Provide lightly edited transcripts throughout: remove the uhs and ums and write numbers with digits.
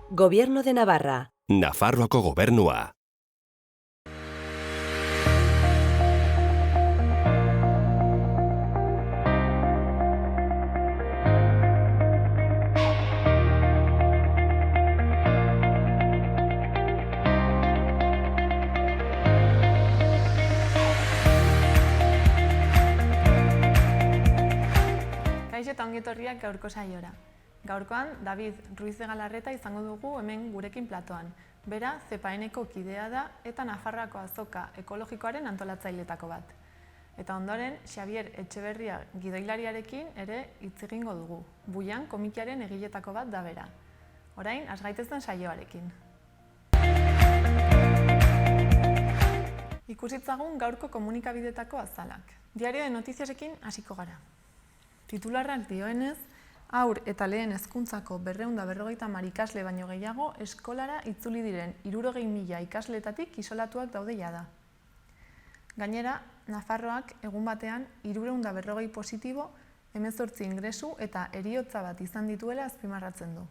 Gobierno de Navarra. Nafarroako gobernua. Kaixo eta ongi etorriak gaurko saiora. Gaurkoan, David Ruiz de Galarreta izango dugu hemen gurekin platoan. Bera, CEPAENeko kidea da eta Nafarroako azoka ekologikoaren antolatzailetako bat. Eta ondoren, Xabier Etxeberria gidoilariarekin ere hitz egingo dugu. Buian komikiaren egiletako bat da bera. Orain, has gaitezen saioarekin. Ikusitzagun gaurko komunikabidetako azalak. Diario de Notiziasekin hasiko gara. Titularrak dioenez, haur eta lehen hezkuntzako 250 ikasle baino gehiago eskolara itzuli diren 60.000 ikasletatik isolatuak daude jada. Gainera, Nafarroak egun batean 340 positibo, 18 ingresu eta heriotza bat izan dituela azpimarratzen du.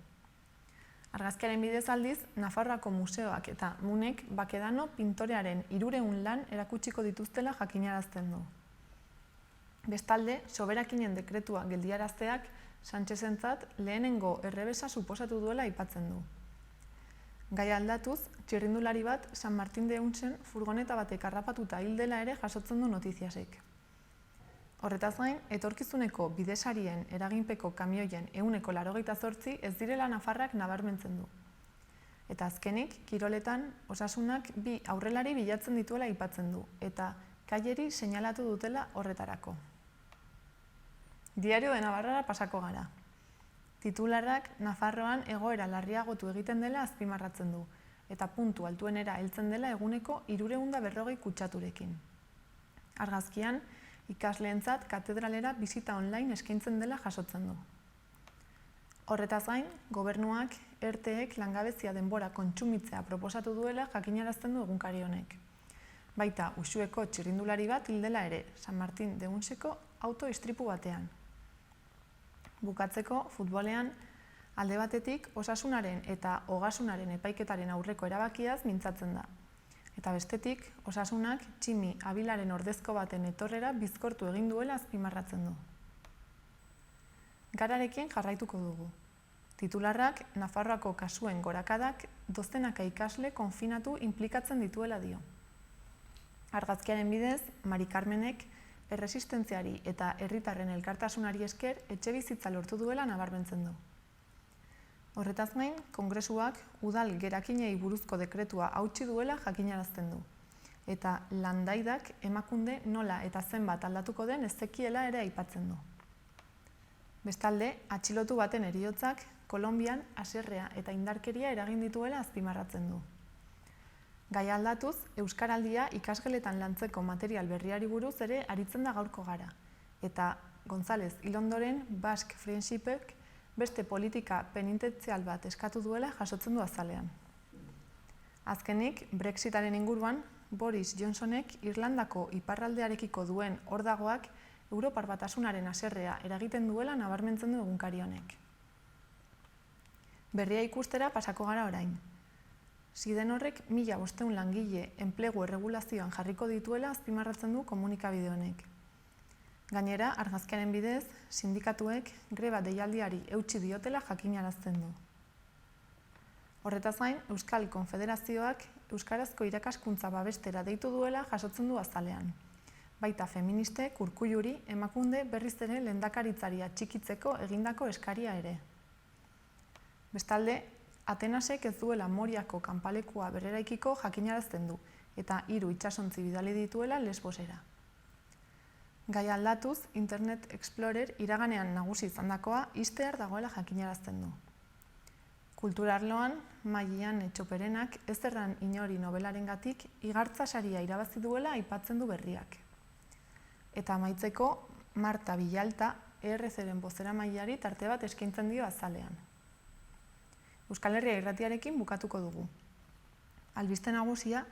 Argazkiaren bidez aldiz, Nafarroako museoak eta MUNek Bakedano pintorearen 300 lan erakutsiko dituztela jakinarazten du. Bestalde, soberakinen dekretua geldiarazteak Sánchezentzat lehenengo errebesa suposatu duela aipatzen du. Gai aldatuz, txirrindulari bat San Martin de Eunsen furgoneta batek harrapatuta hil dela ere jasotzen du Notiziasek. Horretaz gain, etorkizuneko bidesarien eraginpeko kamioien 188 ez direla Nafarrak nabarmentzen du. Eta azkenik, kiroletan, Osasunak 2 aurrelari bilatzen dituela aipatzen du, eta Kaileri seinalatu dutela horretarako. Diario de Navarrara pasako gara. Titularrak Nafarroan egoera larriagotu egiten dela azpimarratzen du, eta puntu altuenera heltzen dela eguneko 340 kutsaturekin. Argazkian, ikasleentzat katedralera bisita online eskaintzen dela jasotzen du. Horretaz gain, gobernuak ERTEek langabezia denbora kontsumitzea proposatu duela jakinarazten du egunkari honek. Baita Uxueko txirrindulari bat hil dela ere, San Martin de Eunseko auto-istripu batean. Bukatzeko, futbolean, alde batetik Osasunaren eta Ogasunaren epaiketaren aurreko erabakiaz mintzatzen da. Eta bestetik, Osasunak Tximi Abilaren ordezko baten etorrera bizkortu egin duela azpimarratzen du. Gararekin jarraituko dugu. Titularrak Nafarroako kasuen gorakadak dozenaka ikasle konfinatu inplikatzen dituela dio. Argazkiaren bidez, Mari Carmenek erresistentziari eta herritarren elkartasunari esker etxebizitza lortu duela nabarmentzen du. Horretaz gain, Kongresuak udal gerakinei buruzko dekretua hautsi duela jakinarazten du. Eta landaidak emakunde nola eta zenbat aldatuko den ez zekiela ere aipatzen du. Bestalde, atxilotu baten heriotzak Kolonbian haserrea eta indarkeria eragin dituela azpimarratzen du. Gai aldatuz, Euskaraldia ikasgeletan lantzeko material berriari buruz ere aritzen da gaurko gara. Eta González hil ondoren Basque Friendshipek beste politika penitentzial bat eskatu duela jasotzen du azalean. Azkenik, Brexitaren inguruan, Boris Johnsonek Irlandako iparraldearekiko duen ordagoak Europar Batasunaren haserrea eragiten duela nabarmentzen du egunkari honek. Berria ikustera pasako gara orain. Siden horrek 1.500 langile enplegu erregulazioan jarriko dituela azpimarratzen du komunikabide honek. Gainera, argazkiaren bidez, sindikatuek greba deialdiari eutsi diotela jakinarazten du. Horretaz gain, Euskal Konfederazioak euskarazko irakaskuntza babestera deitu duela jasotzen du azalean. Baita feministek Urkulluri emakunde berriz ere lehendakaritzari atxikitzeko egindako eskaria ere. Bestalde, Atenasek ez duela Moriako kanpalekua berreraikiko jakinarazten du, eta 3 itsasontzi bidali dituela Lesbosera. Gai aldatuz, Internet Explorer iraganean nagusi izandakoa ixtear dagoela jakinarazten du. Kulturarloan, Maian Etxoperenak ez erran inori nobelarengatik igartza saria irabazi duela aipatzen du berriak. Eta amaitzeko, Marta Villalta ERC-ren bozeramaileari tarte bat eskaintzen dio azalean. Euskal Herria Irratiarekin bukatuko dugu. Albiste nagusia,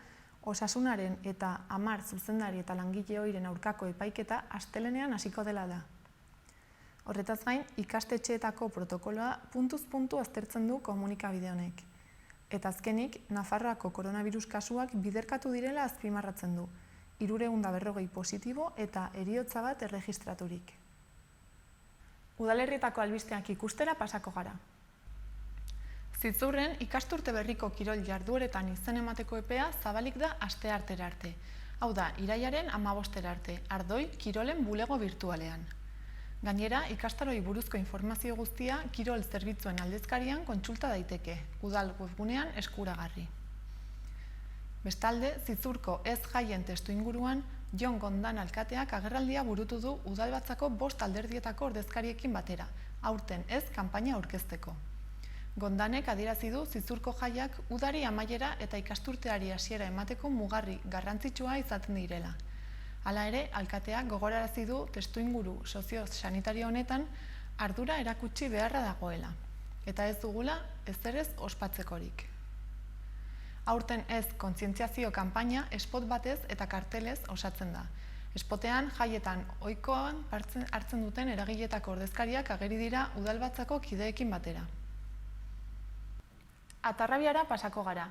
Osasunaren eta 10 zuzendari eta langile ohiren aurkako epaiketa astelehenean hasiko dela da. Horretaz gain, ikastetxeetako protokoloa puntuz puntu aztertzen du komunikabide honek. Eta azkenik, Nafarroako koronavirus kasuak biderkatu direla azpimarratzen du, 340 positibo eta heriotza bat erregistraturik. Udalerrietako albisteak ikustera pasako gara. Zitzurren, ikasturte berriko kirol jardueretan izen emateko epea zabalik da asteartera arte. Hau da, irailaren 15 arte, Ardoi kirolen bulego virtualean. Gainera, ikastaroi buruzko informazio guztia kirol zerbitzuen aldizkarian kontsulta daiteke, udal webgunean eskuragarri. Bestalde, Zitzurko ez jaien testu inguruan, Jon Gondan alkateak agerraldia burutu du udalbatzako 5 alderdietako ordezkariekin batera, aurten ez kanpaina aurkezteko. Gondanek adierazi du Zitzurko jaiak udari amaiera eta ikasturteari hasiera emateko mugarri garrantzitsua izaten direla. Hala ere, alkateak gogorarazi du testuinguru sozio-sanitario honetan ardura erakutsi beharra dagoela, eta ez dugula ezerez ospatzekorik. Aurten ez kontzientziazio kanpaina spot batez eta kartelez osatzen da. Spotean jaietan ohikoan hartzen duten eragileetako ordezkariak ageri dira udalbatzako kideekin batera. Atarrabiara pasako gara.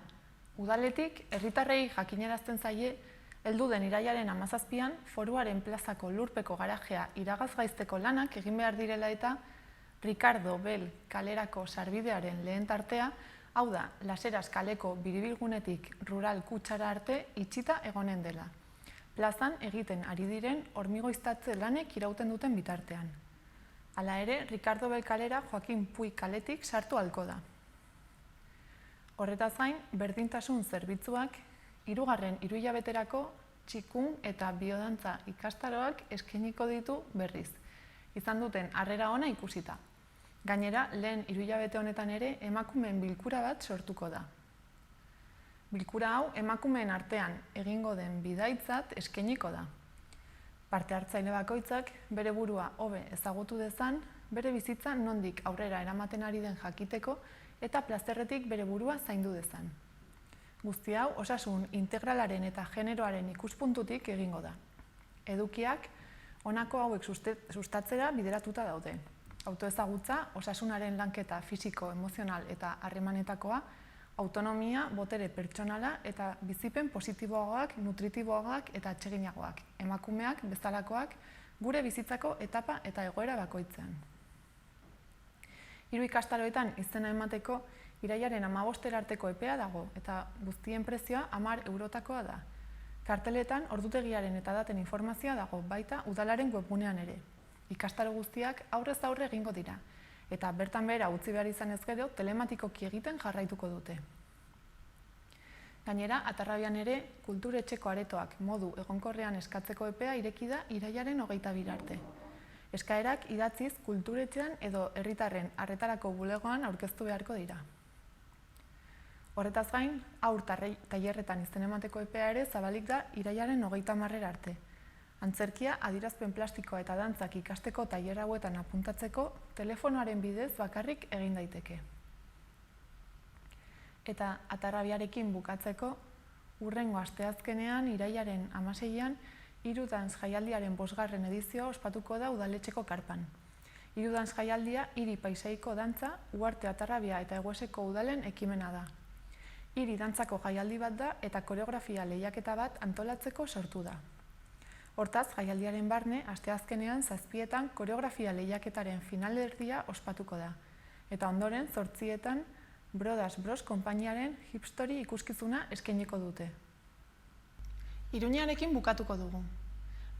Udaletik herritarrei jakinarazten zaie heldu den irailaren 17an Foruaren plazako lurpeko garajea iragazgaizteko lanak egin behar direla eta Ricardo Bel kalerako sarbidearen lehen tartea, hau da, Laseras kaleko biribilgunetik rural kutsara arte itxita egonen dela. Plazan egiten ari diren hormigoiztatze lanek irauten duten bitartean. Hala ere, Ricardo Bel kalera Joaquin Puig kaletik sartu ahalko da. Horretaz gain, berdintasun zerbitzuak 3. hiruhilabeterako txikun eta biodantza ikastaroak eskainiko ditu berriz, izan duten harrera ona ikusita. Gainera, lehen hiruhilabete honetan ere emakumeen bilkura bat sortuko da. Bilkura hau emakumeen artean egingo den bidaitzat eskainiko da. Parte hartzaile bakoitzak bere burua hobe ezagutu dezan, bere bizitza nondik aurrera eramaten ari den jakiteko eta plazerretik bere burua zaindu dezan. Guzti hau osasun integralaren eta generoaren ikuspuntutik egingo da. Edukiak honako hauek sustatzera bideratuta daude. Autoezagutza, osasunaren lanketa fisiko, emozional eta harremanetakoa, autonomia, botere pertsonala eta bizipen positiboagoak, nutritiboagoak eta atseginagoak, emakumeak, bezalakoak, gure bizitzako etapa eta egoera bakoitzean. 3 ikastaroetan izena emateko irailaren 15 arteko epea dago eta guztien prezioa 10 eurotakoa da. Karteletan ordutegiaren eta daten informazioa dago baita udalaren webgunean ere. Ikastaro guztiak aurrez aurre egingo dira eta bertan behera utzi behar izan ez gero telematikoki egiten jarraituko dute. Gainera, Atarrabian ere kulturetxeko aretoak modu egonkorrean eskatzeko epea ireki da irailaren 22 arte. Eskaerak idatziz kulturetxean edo herritarren arretarako bulegoan aurkeztu beharko dira. Horretaz gain, haur tailerretan izen emateko epea ere zabalik da irailaren 30 arte. Antzerkia, adierazpen plastikoa eta dantzak ikasteko tailer hauetan apuntatzeko telefonoaren bidez bakarrik egin daiteke. Eta Atarrabiarekin bukatzeko, hurrengo asteazkenean irailaren 16an Hirudantz jaialdiaren 5. edizioa ospatuko da udaletxeko karpan. Hirudantz jaialdia hiri paisaiko dantza, Uharte, Atarrabia eta Egueseko udalen ekimena da. Hiri dantzako jaialdi bat da eta koreografia lehiaketa bat antolatzeko sortu da. Hortaz, jaialdiaren barne, asteazkenean 7etan koreografia lehiaketaren finalerdia ospatuko da. Eta ondoren, 8etan Brodas Bros konpainiaren hipstori ikuskizuna eskainiko dute. Iruñarekin bukatuko dugu.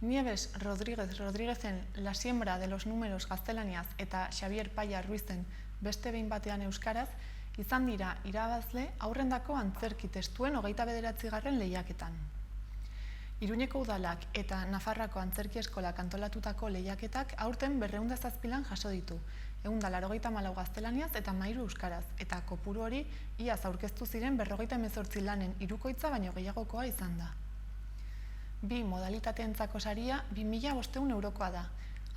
Nieves Rodríguezen La siembra de los números gaztelaniaz eta Xavier Paya Ruizen beste behin batean euskaraz izan dira irabazle aurrendako antzerki testuen 29. lehiaketan. Iruñeko udalak eta Nafarroako antzerki eskolak antolatutako lehiaketak aurten 207 lan jaso ditu, 184 gaztelaniaz eta 13 euskaraz, eta kopuru hori iaz aurkeztu ziren 58 lanen hirukoitza baino gehiagokoa izan da. Bi modalitateentzako saria 2.500 eurokoa da,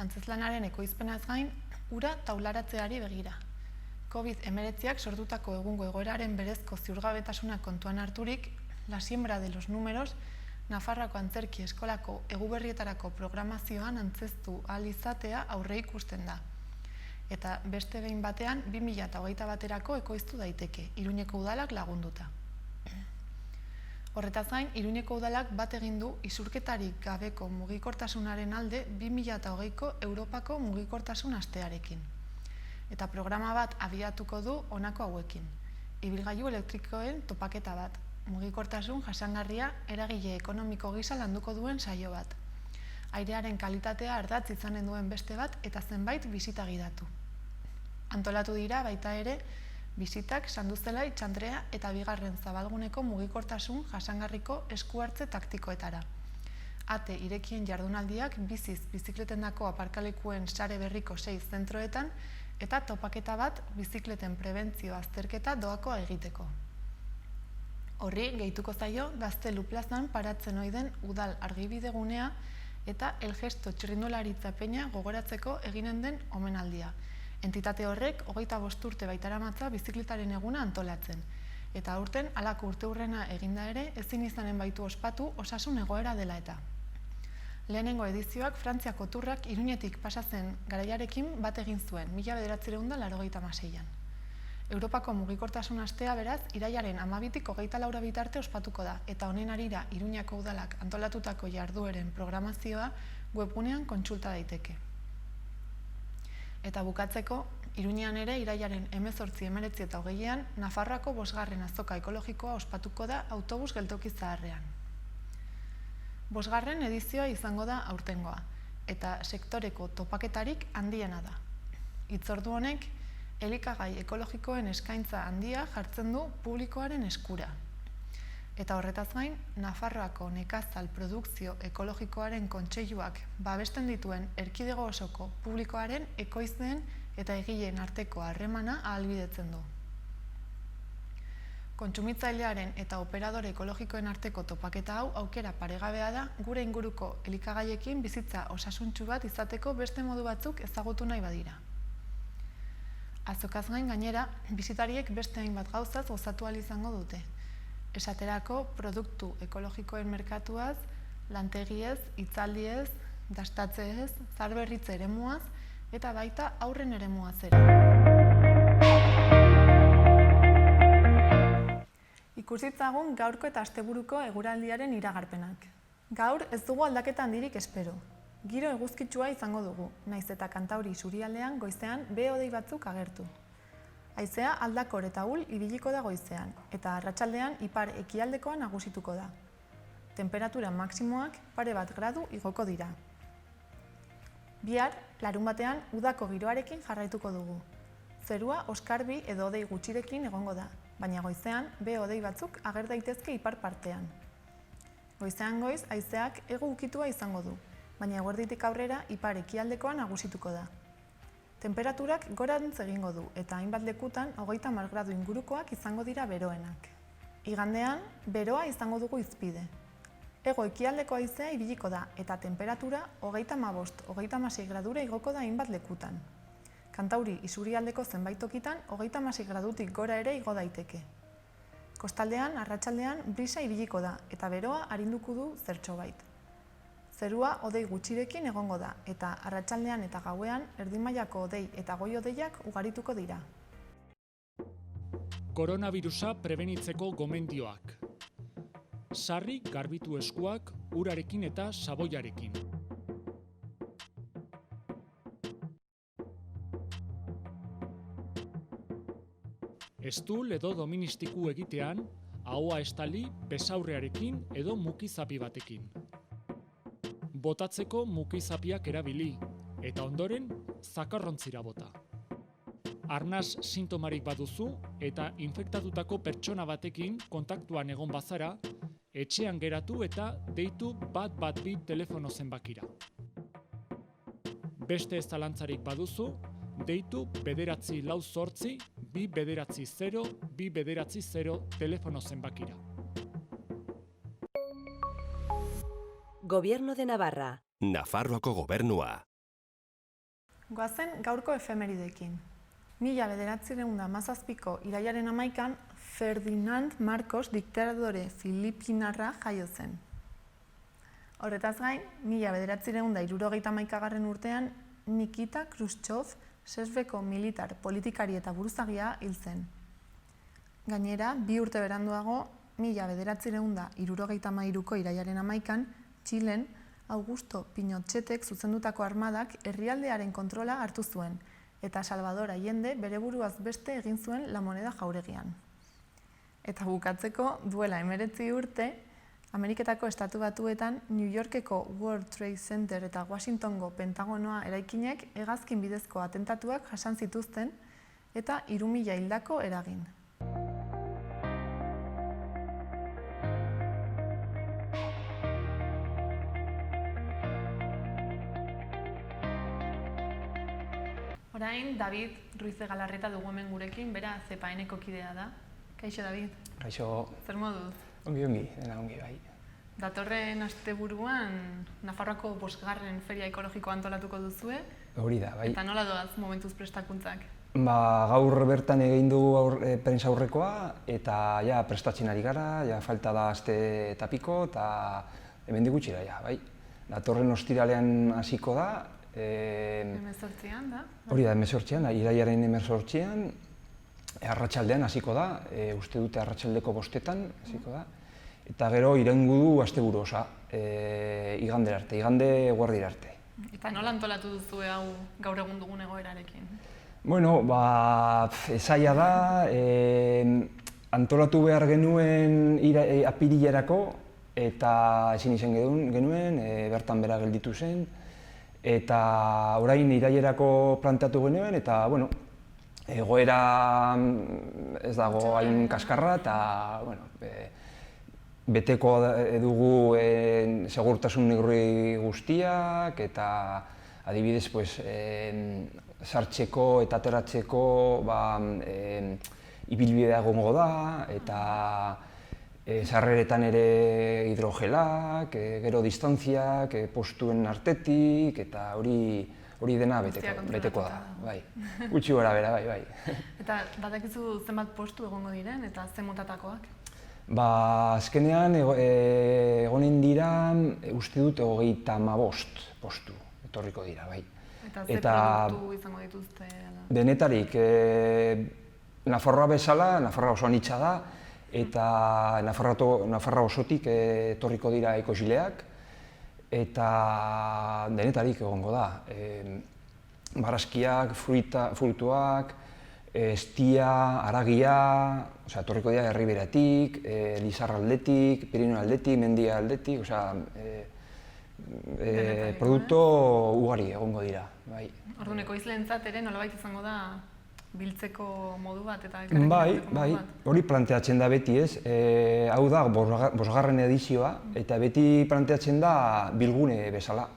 antzezlanaren ekoizpenaz gain, ura taularatzeari begira. COVID-19ak sortutako egungo egoeraren berezko ziurgabetasuna kontuan harturik, La siembra de los números, Nafarroako antzerki eskolako eguberrietarako programazioan antzeztu ahal izatea aurre ikusten da. eta beste behin batean 2021 baterako ekoiztu daiteke, Iruñeko udalak lagunduta. Horretaz gain, Iruñeko udalak bat egin du isurketarik gabeko mugikortasunaren alde 2020ko Europako mugikortasun astearekin. Eta programa bat abiatuko du honako hauekin. Ibilgailu elektrikoen topaketa bat, mugikortasun jasangarria eragile ekonomiko gisa landuko duen saio bat. Airearen kalitatea ardatz izanen duen beste bat eta zenbait bisita gidatu. Antolatu dira baita ere bisitak Sanduzelai, Txandrea eta bigarren zabalguneko mugikortasun jasangarriko eskuhartze taktikoetara. Ate irekien jardunaldiak biziz bizikletendako aparkalekuen sare berriko 6 zentroetan eta topaketa bat bizikleten prebentzio azterketa doakoa egiteko. Horri gehituko zaio Gaztelu plazan paratzen ohi den udal argibidegunea eta El Gesto txirrindularitza peña gogoratzeko eginen den omenaldia. Entitate horrek 25 urte baitaramatza bizikletaren eguna antolatzen. Eta aurten halako urteurrena eginda ere ezin izanen baitu ospatu osasun egoera dela eta. Lehenengo edizioak Frantziako turrak Iruñetik pasa zen garaiarekin bat egin zuen 1986an. Europako mugikortasun astea beraz irailaren 12tik 24 bitarte ospatuko da eta honen harira Iruñako udalak antolatutako jardueren programazioa webgunean kontsulta daiteke. Eta bukatzeko, Iruñean ere irailaren 18, 19 eta 20ean Nafarroako 5. azoka ekologikoa ospatuko da autobus geltoki zaharrean. 5. edizioa izango da aurtengoa, eta sektoreko topaketarik handiena da. Hitzordu honek, elikagai ekologikoen eskaintza handia jartzen du publikoaren eskura. Eta horretaz gain, Nafarroako nekazal produkzio ekologikoaren kontseiluak babesten dituen erkidego osoko publikoaren ekoizleen eta egileen arteko harremana ahalbidetzen du. Kontsumitzailearen eta operadore ekologikoen arteko topaketa hau aukera paregabea da gure inguruko elikagaiekin bizitza osasuntsu bat izateko beste modu batzuk ezagutu nahi badira. Azokaz gain gainera, bisitariek beste hainbat gauzaz gozatu ahal izango dute. Esaterako produktu ekologikoen merkatuaz, lantegiez, hitzaldiez, dastatzeez, zaharberritze eremuaz eta baita haurren eremuaz ere. Ikusitzagun gaurko eta asteburuko eguraldiaren iragarpenak. Gaur ez dugu aldaketa handirik espero. Giro eguzkitsua izango dugu, naiz eta Kantauri isurialdean goizean behe-hodei batzuk agertu. Haizea aldakor eta ahul ibiliko da goizean, eta arratsaldean ipar ekialdekoa nagusituko da. Temperatura maximoak pare bat gradu igoko dira. Bihar, larunbatean udako giroarekin jarraituko dugu. Zerua oskarbi edo hodei gutxirekin egongo da, baina goizean behe-hodei batzuk ager daitezke ipar partean. Goizean goiz haizeak hego ukitua izango du, baina eguerditik aurrera ipar ekialdekoa nagusituko da. Temperaturak gorantz egingo du eta hainbat lekutan 30 gradu ingurukoak izango dira beroenak. Igandean, beroa izango dugu izpide. Hego ekialdeko haizea ibiliko da eta temperatura 35-36 gradura igoko da hainbat lekutan. Kantauri isurialdeko zenbait tokitan 36 gradutik gora ere igo daiteke. Kostaldean, arratsaldean brisa ibiliko da eta beroa arinduko du zertxobait. Zerua hodei gutxirekin egongo da eta arratsaldean eta gauean erdi-mailako hodei eta goi-hodeiak ugarituko dira. Koronavirusa prebenitzeko gomendioak. Sarri garbitu eskuak urarekin eta saboiarekin. Estul edo doministiku egitean, ahoa estali besaurrearekin edo mukizapi batekin. Botatzeko mukizapiak erabili, eta ondoren zakarrontzira bota. Arnas sintomarik baduzu eta infektatutako pertsona batekin kontaktuan egon bazara, etxean geratu eta deitu 112 telefono zenbakira. Beste ez zalantzarik baduzu, deitu 948 290 290 telefono zenbakira. Gobierno de Navarra. Nafarroako gobernua. Goazen gaurko efemeridekin. 1917ko irailaren 11an Ferdinand Marcos diktadore filipinarra jaio zen. Horretaz gain, 1971 urtean Nikita Khrushchev Sesbeko militar, politikari eta buruzagia hil zen. Gainera, 2 urte beranduago, 1973ko irailaren 11an, Txilen, Augusto Pinochetek zuzendutako armadak herrialdearen kontrola hartu zuen, eta Salvador Allende bere buruaz beste egin zuen La Moneda jauregian. Eta bukatzeko, duela 19 urte, Ameriketako Estatu Batuetan New Yorkeko World Trade Center eta Washingtongo Pentagonoa eraikinek hegazkin bidezko atentatuak jasan zituzten eta 3.000 hildako eragin. Orain, David Ruiz de Galarreta dugu hemen gurekin, bera CEPAENeko kidea da. Kaixo, David? Kaixo, Zer moduz? ongi, dena ongi, bai. Datorren asteburuan Nafarroako 5. feria ekologikoa antolatuko duzue. Hori da, bai. Eta nola doaz momentuz prestakuntzak? Gaur bertan egin dugu prentsa aurrekoa eta ja prestatzen ari gara, ja falta da aste eta piko eta hemendik gutxira, ja, bai. Datorren ostiralean hasiko da. 18an da? Hori da, 18an, irailaren 18an, arratsaldean hasiko da, uste dute arratsaldeko 5etan hasiko da. Eta gero iraungo du asteburu osa, igandera arte, igande eguerdira arte. Eta nola antolatu duzue hau gaur egun dugun egoerarekin? Bueno, zaila da, antolatu behar genuen apirilerako eta ezin izan genuen, bertan bera gelditu zen. Eta orain irailerako planteatu genuen eta, bueno, egoera ez dago hain kaskarra eta, bueno, beteko dugu segurtasun neurri guztiak eta adibidez, sartzeko eta ateratzeko ibilbidea egongo da eta sarreretan ere hidrogelak, gero distantziak, postuen artetik eta hori dena beteko da. Gutxi gora bera, bai. Eta badakizu zenbat postu egongo diren eta zen motatakoak? Azkenean egonen dira, uste dut 35 postu etorriko dira, bai. Eta ze produktu izango dituzte? Denetarik, Nafarroa bezala, Nafarroa oso anitza da, eta Nafarroa osotik etorriko dira ekoizleak, eta denetarik egongo da. Barazkiak, fruituak, estia, haragia, etorriko dira Herriberatik, Lizarra aldetik, Pirineo aldetik, Mendia aldetik, produktu ugari egongo dira. Orduan, ekoizleentzat ere nolabait izango da biltzeko modu bat eta Bai, hori planteatzen da beti, ez? Hau da 5. edizioa eta beti planteatzen da bilgune bezala,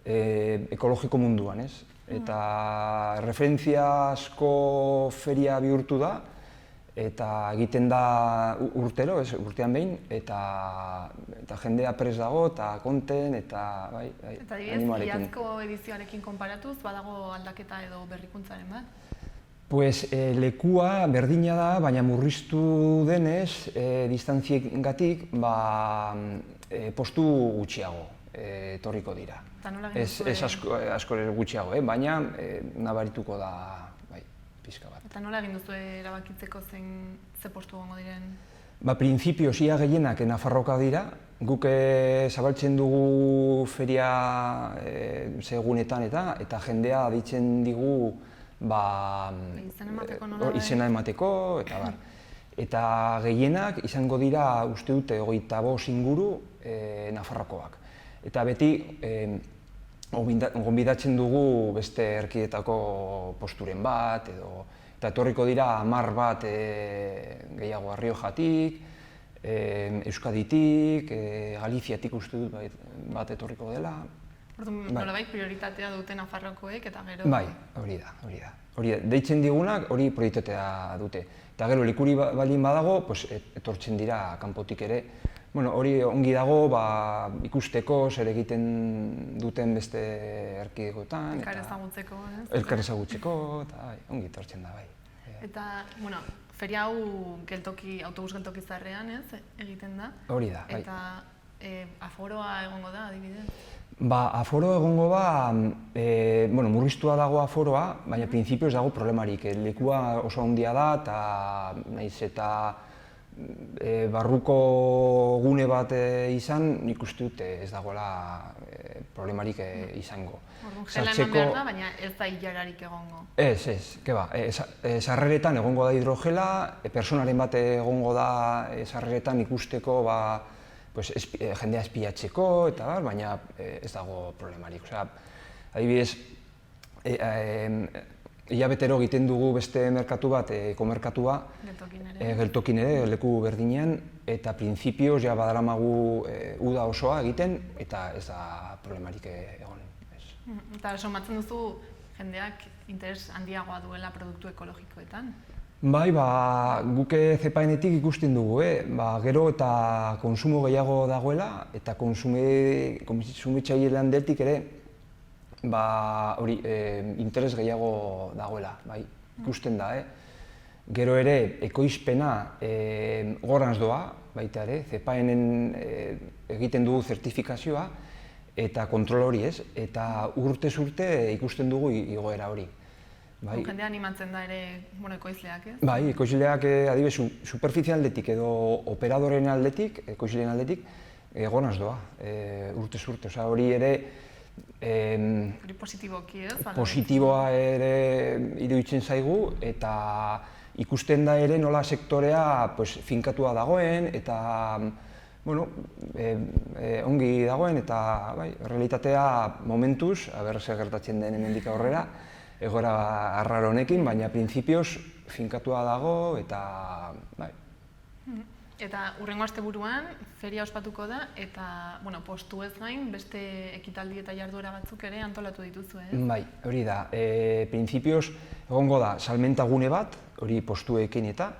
ekologiko munduan, ez? Eta referentziazko feria bihurtu da eta egiten da urtero, urtean behin, eta jendea prest dago eta konten eta animarekin. Eta adibidez, iazko edizioarekin konparatuz, badago aldaketa edo berrikuntzaren bat? Lekua berdina da, baina murriztu denez, distantziengatik, postu gutxiago etorriko dira. Eta nola egin Ez asko gutxiago, baina nabarituko da pixka bat. Eta nola egin duzu erabakitzeko ze postu egongo diren? Printzipioz ia gehienak Nafarroka dira. Guk zabaltzen dugu feria segunetan eta jendea ditzen digu izena emateko eta bar. Eta gehienak izango dira uste dute 25 inguru Nafarrokoak. Eta beti gonbidatzen dugu beste erkidetako posturen bat eta etorriko dira 10 bat gehiago Riojatik, Euskaditik, Galiziatik uste dut bat etorriko dela. Nolabait prioritatea dute Nafarrokoek eta gero... Bai, hori da. Deitzen digunak hori prioritatea dute. Eta gero likuri baldin badago, etortzen dira kanpotik ere. Hori ongi dago ikusteko, zer egiten duten beste erkidegoetan. Elkar ezagutzeko, ez? Elkar ezagutzeko, eta ongi etortzen da, bai. Eta, feria hau autobus geltoki zaharrean, ez, egiten da? Hori da, bai. Eta aforoa egongo da, adibidez? Aforo egongo da, murriztua dago aforoa, baina printzipioz dago problemarik. Lekua oso handia da, eta nahiz eta barruko gune bat izan, nik uste dut ez dagoela problemarik izango. Gela eman behar da, baina ez da hilararik egongo. Ez, keba. Sarreretan egongo da hidrogela, personaren bat egongo da sarreretan ikusteko jendea espiatzeko, eta baina ez dago problemarik. Adibidez, hilabetero egiten dugu beste merkatu bat, ekomerkatua, geltokin ere, leku berdinean, eta printzipioz ja badaramagu uda osoa egiten, eta ez da problemarik egon. Eta somatzen duzu jendeak interes handiagoa duela produktu ekologikoetan? Bai, guke zepaenetik ikusten dugu, gero eta konsumo gehiago dagoela, eta konsumitzaileen aldetik ere, interes gehiago dagoela, ikusten da. Gero ere, ekoizpena gorantz doa, baita ere, zepaenen egiten dugu zertifikazioa, eta kontrol hori ez, eta urtez urte ikusten dugu igoera hori. Jendea animatzen da ere ekoizleak, ez? Bai, ekoizleak adibidez superfizial aldetik edo operadoren aldetik, ekoizleen aldetik, gorantz doa, urtez urte. Hori ere positiboki, ez? Positiboa ere iruditzen zaigu, eta ikusten da ere nola sektorea finkatua dagoen, eta ongi dagoen, eta realitatea momentuz, aber zer gertatzen den hemendik aurrera, egoera arraro honekin, baina printzipioz finkatua dago, eta Eta hurrengo asteburuan feria ospatuko da, eta postu ez gain, beste ekitaldi eta jarduera batzuk ere antolatu dituzu, ez? Bai, hori da. Printzipioz egongo da salmenta gune bat, hori postuekin eta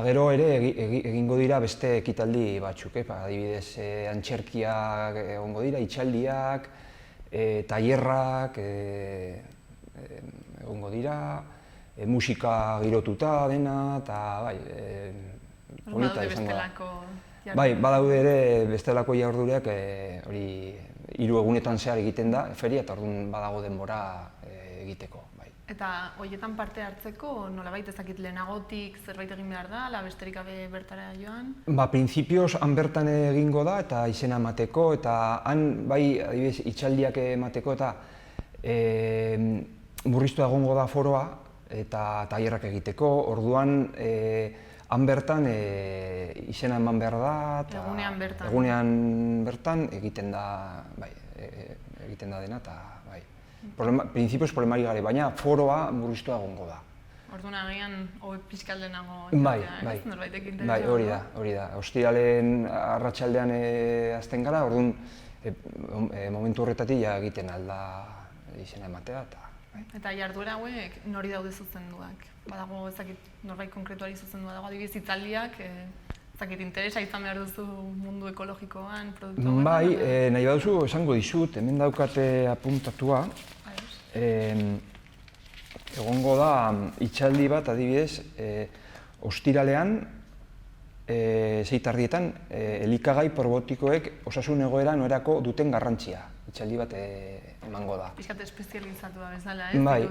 gero ere egingo dira beste ekitaldi batzuk, adibidez antzerkiak egongo dira, itxaldiak, tailerrak egongo dira, musika girotuta dena, eta polita izango da. Bai, badaude ere bestelako jarduerak hori 3 egunetan zehar egiten da feria, eta orduan badago denbora egiteko. Eta horietan parte hartzeko nolabait ezakit lehenagotik zerbait egin behar da, ala besterik gabe bertara joan? Printzipioz han bertan egingo da, eta izena emateko, eta han adibidez itxaldiak emateko, eta murriztua egongo da foroa, eta tailerrak egiteko, orduan han bertan izena eman behar da, eta egunean bertan egiten da dena, eta printzipioz problemari gare, baina foroa murriztua egongo da. Orduan agian pixkat lehenago norbaitek interesago? Hori da. Ostiralen arratsaldean hasten gara, orduan momentu horretatik egiten alda izena ematea. Eta jarduera hauek nori daude zuzenduak? Badago ezakit norbait konkretuari zuzendua dago, adibidez hitzaldiak, ezakit interesa izan behar duzu mundu ekologikoan, produktu horretan? Bai, nahi baduzu esango dizut, hemen daukate apuntatua. Egongo da itxaldi bat adibidez, ostiralean, 6:00 elikagai probotikoek osasun egoeran orako duten garrantzia. Itxaldi bat emango da. Pixkat espezializatua bezala, ez? Bai.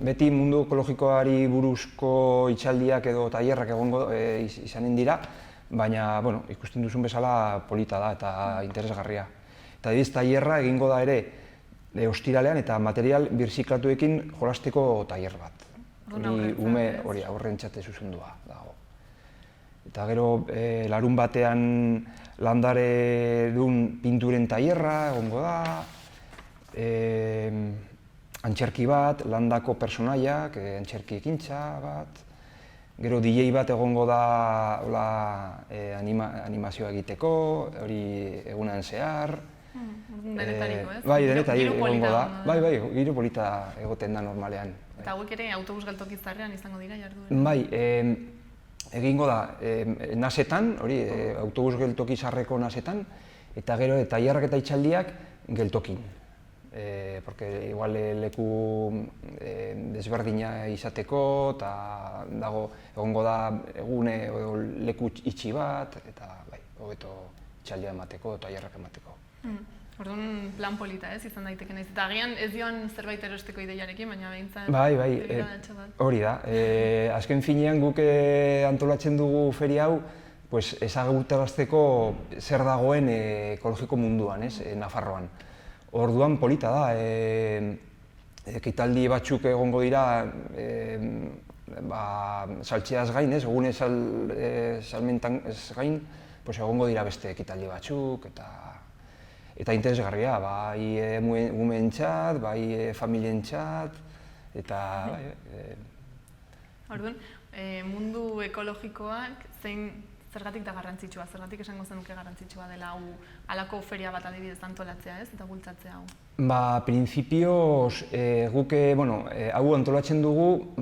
Beti mundu ekologikoari buruzko itxaldiak edo tailerrak egongo izanen dira, baina ikusten duzun bezala polita da eta interesgarria. Eta adibidez tailerra egingo da ere ostiralean eta material birziklatuekin jolasteko tailer bat. Hori aurrentzat zuzendua dago. Eta gero larun batean landaredun pinturen tailerra egongo da, antzerki bat, landako personaiak, antzerki ekintza bat, gero DJ bat egongo da animazioa egiteko, hori egunean zehar. Denetariko, ez? Bai, denetariko egongo da. Bai, giro polita egoten da normalean. Eta hauek ere autobus geltoki zarrean izango dira jarduera? Bai, egingo da nasetan, hori autobus geltoki zarreko nasetan, eta gero tailerrak eta itxaldiak geltokin. Porque igual leku desberdina izateko, eta egongo da egune edo leku itxi bat, eta hobeto itxaldia emateko, tailerrak emateko. Orduan plan polita ez izan daiteke naiz. Eta agian ez joan zerbait erosteko ideiarekin, baina behintzat Bai, begiradatxo bat. hori da. Azken finean guk antolatzen dugu feria hau, pues, ezagutarazteko zer dagoen ekologiko munduan, ez, Nafarroan. Orduan polita da, ekitaldi batzuk egongo dira saltzeaz gain, ez, egune salmentan ez gain, pues, egongo dira beste ekitaldi batzuk, eta interesgarria, bai umeentzat, bai familientzat, eta Orduan, mundu ekologikoak zergatik da garrantzitsua, zergatik esango zenuke garrantzitsua dela hau halako feria bat adibidez antolatzea, ez, eta bultzatzea hau? Printzipioz, guk, hau antolatzen dugu,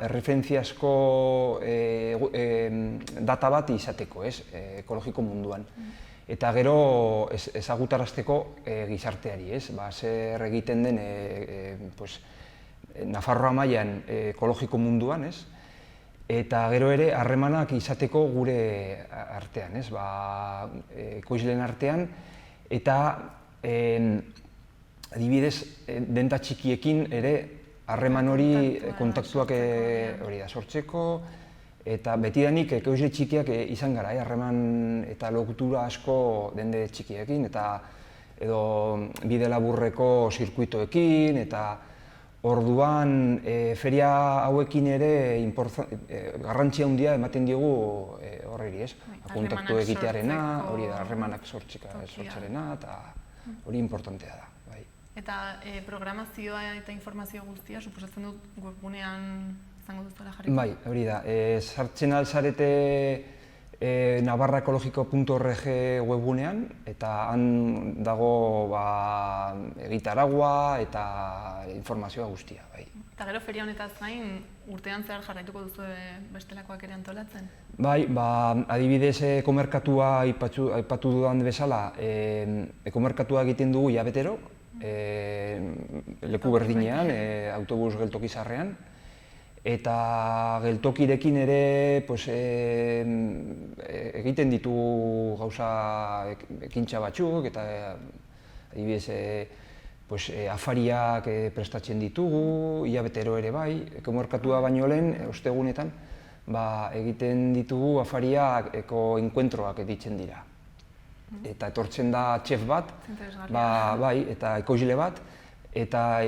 erreferentziazko data bat izateko, ez, ekologiko munduan. Eta gero ezagutarazteko gizarteari, ez, zer egiten den Nafarroa mailan ekologiko munduan, ez, eta gero ere harremanak izateko gure artean, ez, ekoizleen artean, eta adibidez, denda txikiekin ere harreman hori kontaktuak hori da sortzeko, eta betidanik ekoizle txikiak izan gara, harreman eta lokutura asko dende txikiekin, eta edo bide laburreko zirkuitoekin, eta orduan feria hauekin ere garrantzia handia ematen diogu horreri, ez? Kontaktu egitearena, hori da, harremanak sortzarena, eta hori importantea da. Eta programazioa eta informazio guztia, suposatzen dut webgunean izango duzuela jarriko? Bai, hori da. Sartzen alzarete navarraekologiko.org webgunean, eta han dago egitaragua eta informazioa guztia. Eta gero feria honetaz gain, urtean zehar jarraituko duzu bestelakoak ere antolatzen? Bai, adibidez ekomerkatua aipatu dudan bezala, ekomerkatua egiten dugu hilabetero, leku berdinean, autobus geltoki zarrean, eta geltokirekin ere egiten ditugu gauza ekintza batzuk, eta adibidez afariak prestatzen ditugu, hilabetero ere bai, ekomerkatua baino lehen, ostegunetan, egiten ditugu afariak enkuentroak ditzen dira. Eta etortzen da txef bat, eta ekoizle bat, eta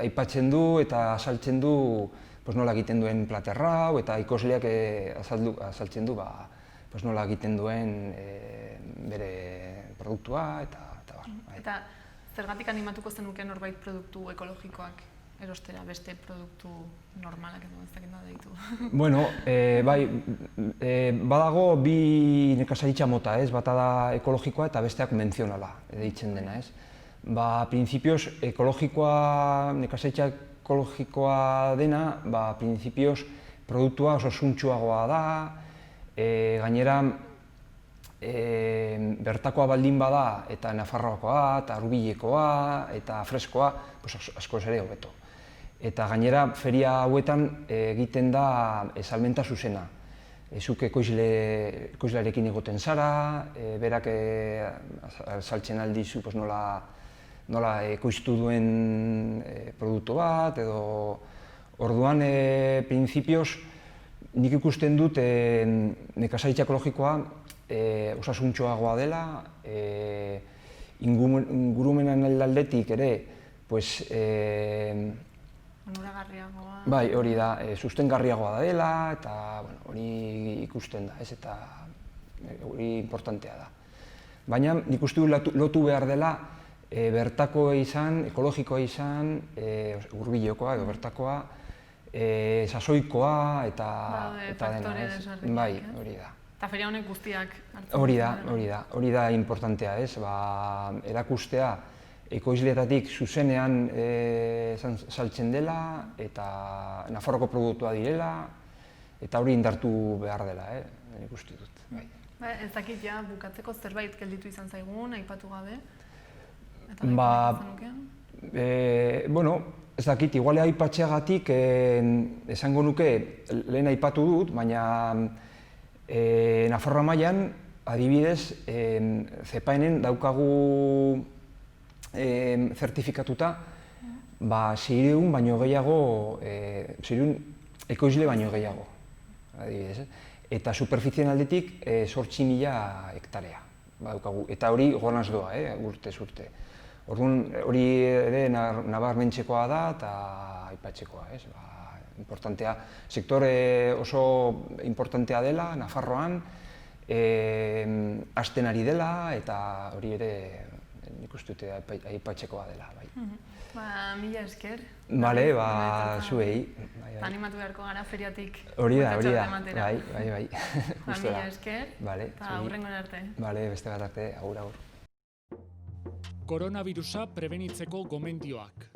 aipatzen du eta azaltzen du nola egiten duen platerrau, eta ekoizleak azaltzen du nola egiten duen bere produktua, eta zergatik animatuko zenuke norbait produktu ekologikoak erostera beste produktu normalak edo ez dakit nola deitu? Bueno, bai, badago bi nekazaritza mota, ez? Bata da ekologikoa eta besteak konbentzionala deitzen dena, ez? Printzipioz, nekazaritza ekologikoa dena, printzipioz produktua oso suntsuagoa da, gainera bertakoa baldin bada, eta Nafarroakoa, eta Hurbilekoa, eta freskoa, askoz ere hobeto. Eta gainera, feria hauetan egiten da salmenta zuzena. Zuk ekoizlearekin egoten zara, berak saltzen aldizu nola ekoiztu duen produktu bat, edo orduan, printzipioz, nik ikusten dut nekazaritza ekologikoa osasuntxoagoa dela, ingurumenan aldetik ere, onuragarriagoa. Bai, hori da, sustengarriagoa da dela, eta hori ikusten da, ez, eta hori importantea da. Baina nik uste dut lotu behar dela bertakoa izan, ekologikoa izan, Hurbilekoa edo bertakoa, sasoikoa eta dena, ez? Bai, hori da. Eta feria honek guztiak hartzen? Hori da importantea, ez? Erakustea ekoizleetatik zuzenean saltzen dela, eta Nafarroko produktua direla, eta hori indartu behar dela, nik uste dut. Ez dakit ja, bukatzeko zerbait gelditu izan zaigun, aipatu gabe? Bueno, ez dakit, iguale aipatzeagatik esango nuke lehen aipatu dut, baina Nafarroa mailan adibidez, CEPAEN daukagu zertifikatuta 600 baino gehiago, 600 ekoizle baino gehiago, adibidez. Eta superfizien aldetik 8.000 hektarea badaukagu, eta hori gorantz doa, urtez urte. Orduan, hori ere nabarmentzekoa da eta aipatzekoa, importantea, sektore oso importantea dela, Nafarroan, hasten ari dela, eta hori ere nik uste dute aipatzekoa dela. Mila esker. Bale, zuei. Animatu beharko gara feriatik. Hori da, bai. Mila esker, eta aurrengoan arte. Bale, beste bat arte, agur. Koronavirusa prebenitzeko gomendioak.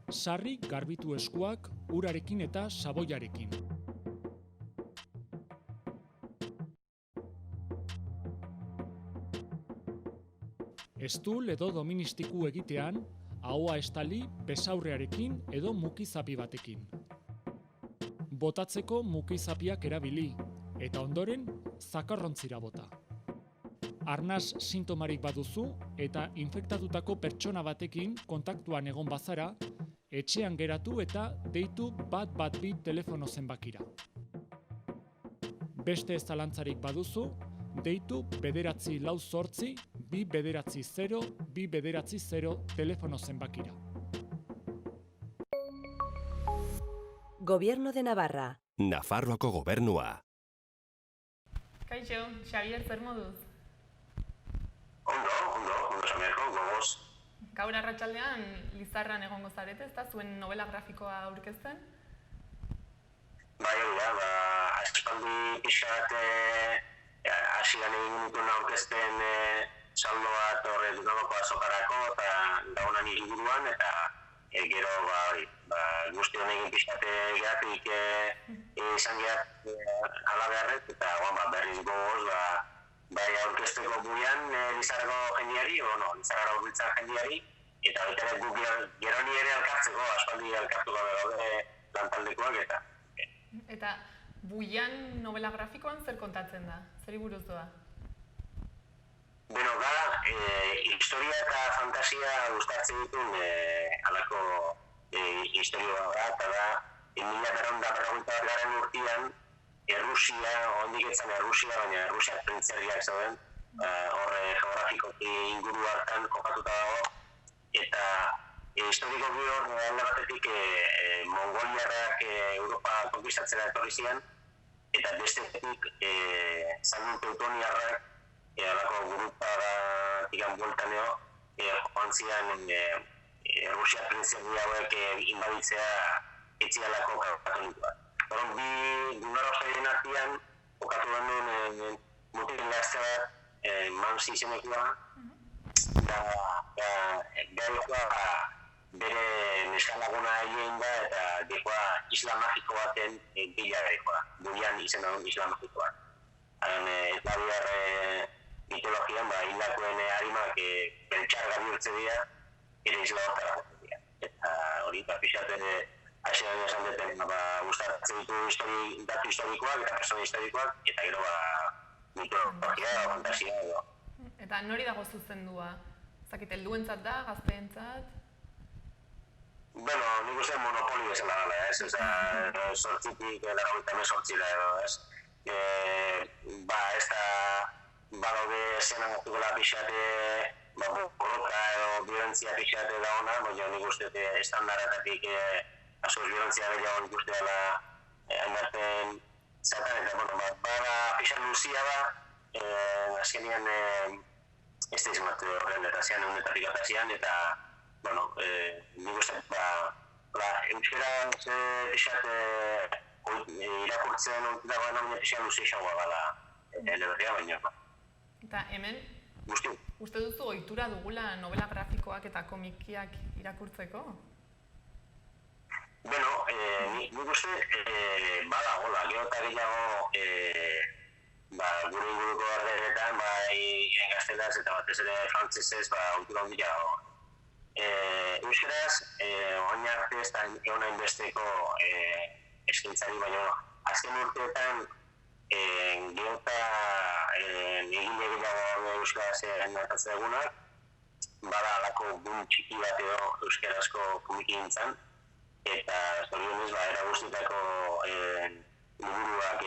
Sarri garbitu eskuak urarekin eta saboiarekin. Estul edo doministiku egitean, ahoa estali besaurrearekin edo mukizapi batekin. Botatzeko mukizapiak erabili, eta ondoren zakarrontzira bota. Arnas sintomarik baduzu eta infektatutako pertsona batekin kontaktuan egon bazara, etxean geratu eta deitu 112 telefono zenbakira. Beste zalantzarik baduzu, deitu 948 290 290 telefono zenbakira. Gobierno de Navarra. Nafarroako gobernua. Kaixo, Xavier, zer moduz? Ondo, Samerko, gogoz. Gaur arratsaldean Lizarran egongo zarete, ez da zuen novela grafikoa aurkezten? Bai, aspaldi pixat hasian egin nituen aurkezten saldo bat horre Dudamako azokarako eta daunan inguruan, eta gero guzti honekin pixat gehatik izan gehat alabeharret, eta berriz gogoz bai aurkezteko guian Lizarrako jendiari, Lizarrara urbiltzan jendiari, eta baita ere guk gero ni ere elkartzeko, aspaldi elkartuko gaude lantaldekoak eta. Eta Buian novela grafikoan zer kontatzen da? Zeri buruz doa? Historia eta fantasia gustatzen ditun halako historia bat, eta da 1950 urtean Errusia, ondik etzan Errusia, baina Errusiak printzerriak zauden, horre geografikoki inguru hartan kokatuta dago, eta historikoki hor alde batetik Mongoliarrak Europa konkistatzera etorri ziren, eta bestetik Zaldun Teutoniarrak halako gurupagatik bueltaneo joan ziren Errusia printzerri hauek inbaditzea etzialako katolikoak. Horon bi gunarozeien artean kokatu genuen mutilen gazte bat Mansi izenekoa, bere neskalaguna egin da eta dekoa isla magiko baten bila dekoa, Buian izena duen isla magikoa. Eta bihar mitologian hildakoen harimak beltxarga bihurtze dira, ere isla hortara jotzen dira. Eta hori pixaten hasian esan duten gustatzen ditu datu historikoak eta persona historikoak, eta gero mitologia, fantasia edo. Eta nori dago zuzendua? Zakit, helduentzat da, gazteentzat? Nik uste monopoli bezala dela, ez? Sortzitik, 98 edo, ez? Ez da badaude esena gatukola pixate, borroka edo violentzia pixate da ona, baina nik uste estandaretatik askoz violentzia gehiago ikuste dela hainbarten zatan, eta bada pixat luzia da, azkenean ez da izmatu horren errazian, egunetatik atazian, eta nik uste euskera pixat irakurtzen dagoen hori pixat luzia xagoa bala eleberria baina. Eta hemen, Guzti. uste duzu ohitura dugula novela grafikoak eta komikiak irakurtzeko? Nik uste badagoela, gero eta gehiago gure inguruko arderetan, gaztelaz eta batez ere frantzesez ohitura handia dago. Euskaraz, oin arte ez da egon hainbesteko eskintzari, baina azken urteetan Gero eta egile gehiago euskaraz narratzen egunak, bada alako boom txiki bat edo euskarazko komikigintzan, eta zorionez, era guztietako liburuak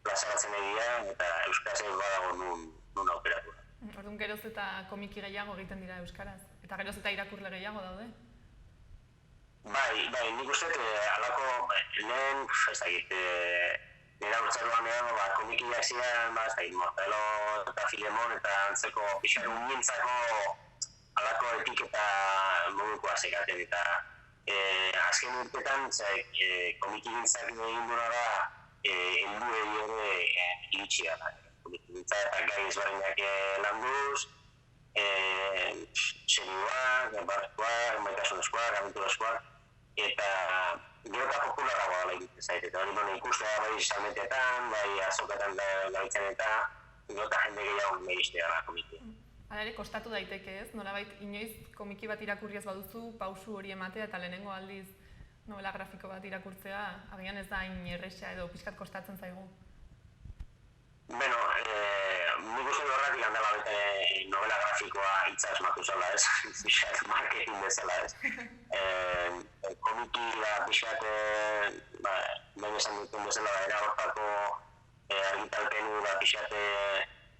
plazaratzen egia, eta euskaraz badago nun aukeratu. Orduan geroz eta komiki gehiago egiten dira euskaraz, eta geroz eta irakurle gehiago daude? Bai, nik uste alako lehen, ez dakit, nire urtzaroan komikiak ziren, Mortadelo eta Filemon eta antzeko pixar unientzako alako etiketa modukoa zekaten, eta azken urtetan komikigintzak egin duna da helduei ere iritsia da. Komikigintza eta gai ezberdinak landuz, serioak, barrekoak, maitasunezkoak, abenturezkoak, eta gero eta popularragoa dela egiten zait, eta hori ikustea bai salmentetan, bai azoketan gabitzen eta gero eta jende gehiago megistea da komikia. Hala ere, kostatu daiteke ez, nolabait inoiz komiki bat irakurriaz baduzu, pausu hori ematea eta lehenengo aldiz novela grafiko bat irakurtzea, agian ez da hain erresa edo pixkat kostatzen zaigu. Bueno, nik uste horretik handela bete novela grafikoa hitza esmatu zela ez, pixat marketing bezala ez. Komiki pixat, behin esan duten bezala, era hortako argitalpenu pixat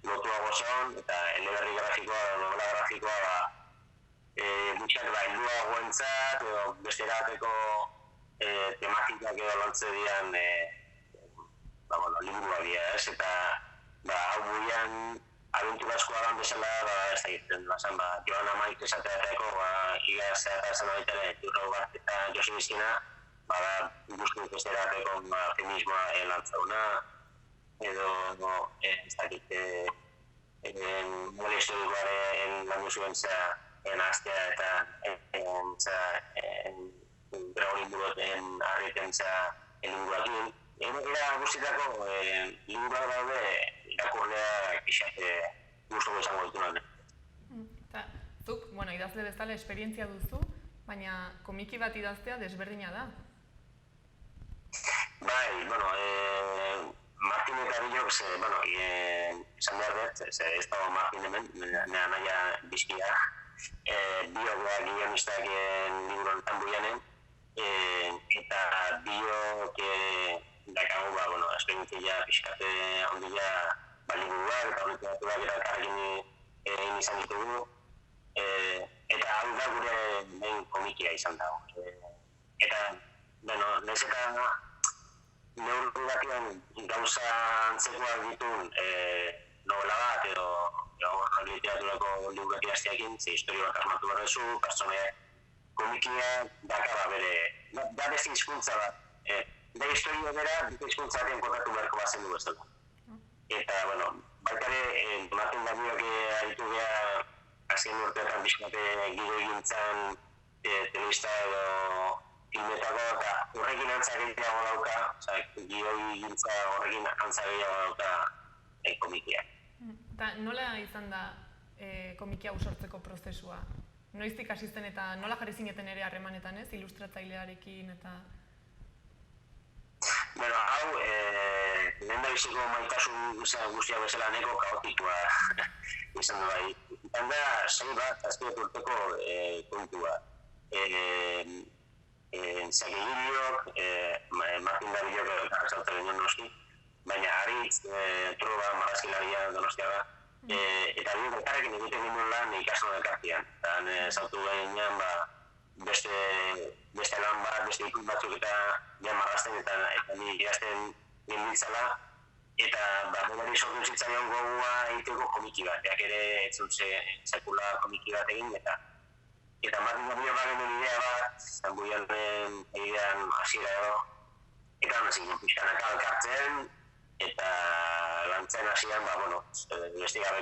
lotuago zon, eta eleberri grafikoa, novela grafikoa, pixat helduagoentzat, edo beste erateko tematikak edo lantzen dian liburuak dira, ez, eta hau buian abenturazkoa dan bezala, ez da egiten, Joan Amaik esateateko, igaztea eta esan abitare, Jurrau bat eta Josi Bizkina, guztiak ez erateko feminismoa lantzauna, edo, ez da egite, mole historikoaren landu zuen aztea eta grau liburuetan arrieten liburuakin. Era guztietako liburuak daude irakurleak pixate guztoko izango ditunan. Eta zuk, idazle bezala esperientzia duzu, baina komiki bat idaztea desberdina da. Bai, Martin eta Bilok, esan behar dut, ez dago Martin hemen, nire naia bizkia, Bilok da guionistak liburu honetan buianen, eta Bilok dakago, esperientzia pixkate handia liburuak eta literaturak erakarrekin egin izan ditugu, eta hau da gure behin komikia izan dago. Eta, nahiz eta neurri batean gauza antzekoak ditun novela bat edo literaturako liburuak idazteakin, historio bat asmatu behar duzu, pertsoneak komikia dakara bere, da beste hizkuntza bat. Da historia bera, beste hizkuntza batean kontatu beharko bazen du bezala. Eta, baita ere, Martin Daniok aritu geha azken urteetan bizkate giro egintzan telebista edo filmetako, eta horrekin antza gehiago dauka, giro egintza horrekin antza gehiago dauka komikia. Eta nola izan da komikia sortzeko prozesua? Noiztik hasi zen eta nola jarri zineten ere harremanetan ez, ilustratzailearekin eta... Hau, lehen da biziko maitasun guztiak bezala neko kaotikoa izan du bai. Izan da, sei bat, azkiret urteko kontua. Zagegiriok, Martin Dabilok eta zautzen ginen noski, baina Aritz, Truba, Marrazkilaria, Donostiaga, eta bi elkarrekin egiten ginen lan ikasno elkartian. Zautu gainean, beste lan bat, beste ikut batzuk eta marrazten eta ni idazten ginditzala, eta berari sortu zitzaion gogua egiteko komiki bat, ere ez sekula komiki bat egin, eta Martin Dabilok genuen idea bat, Zambuianen idean hasiera edo, eta nazien pixkanak alkartzen, eta lantzen hasian, beste gabe,